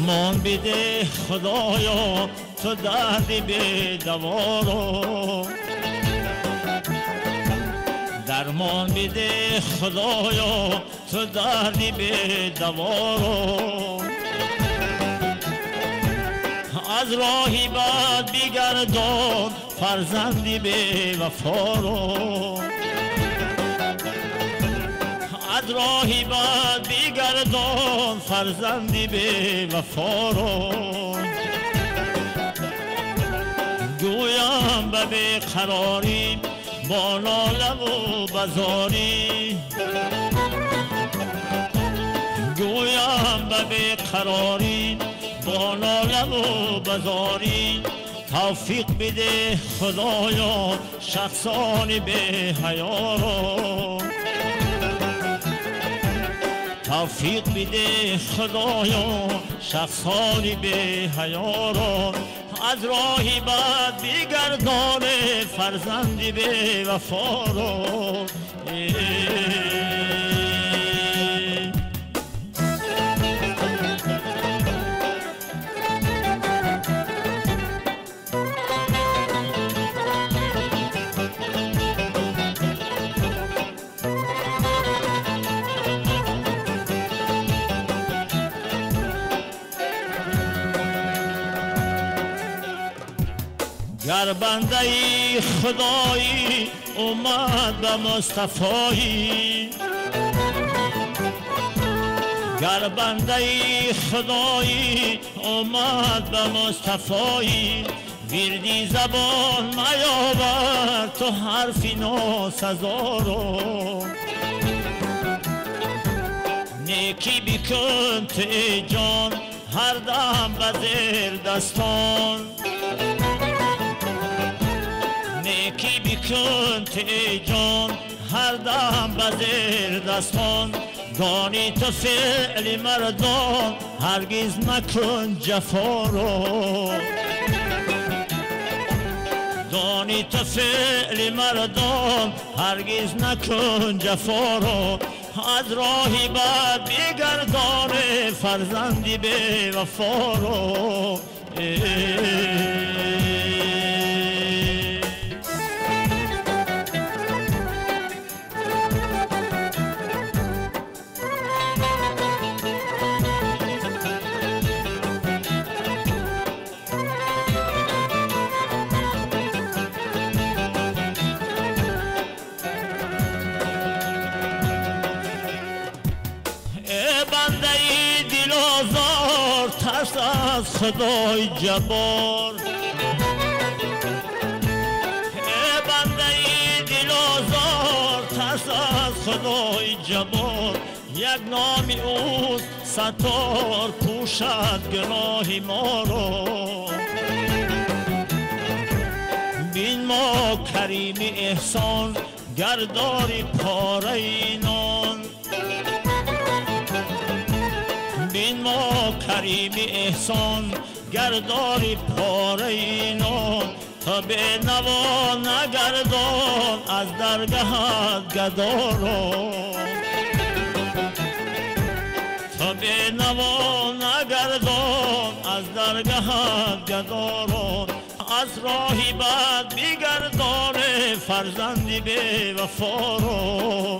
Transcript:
درمان بده خدایا تو دردی به دوا رو، درمان بده خدایا تو دردی به دوا رو. از راهی بد بگردان فرزندی به وفا رو، از راهی بد بگردان فرزندی به وفا رو. گویم به بیقراری با ناله و بزاری، گویم به بیقراری با ناله و بزاری. توفیق بده خدایا شخصانی به حیا رو، توفیق بده خدایا شخصانی به حیا رو. از راهی بد بگردان فرزندی به وفا رو. گر بنده خدایی اومد به مصطفایی، گر بنده خدایی اومد به مصطفایی. وردی زبان میاور تو حرفی ناسزا رو، نیکی بکن تو ای جان هر دم به زیر دستان، نیکی بکن تو ای جان هر دم به زیر دستان. دانی تو فعل مردان هرگز مکن جفا رو، دانی تو فعل مردان هرگز نکن جفا رو. از راهی بد بگردان فرزندی به وفا رو. ترس از خدای جبار، ای بنده دل آزار ترس از خدای جبار. یک نام اوست ستار پوشد گناه ما رو، بین ما کریم احسان گرداری پاره نان. بین ما کریم احسان گرداری پاره نان. تا به نوا نگردان از درگاهت گدا رو، تا به نوا نگردان از درگاهت گدا رو. از راهی بد بگردان فرزندی به وفا رو.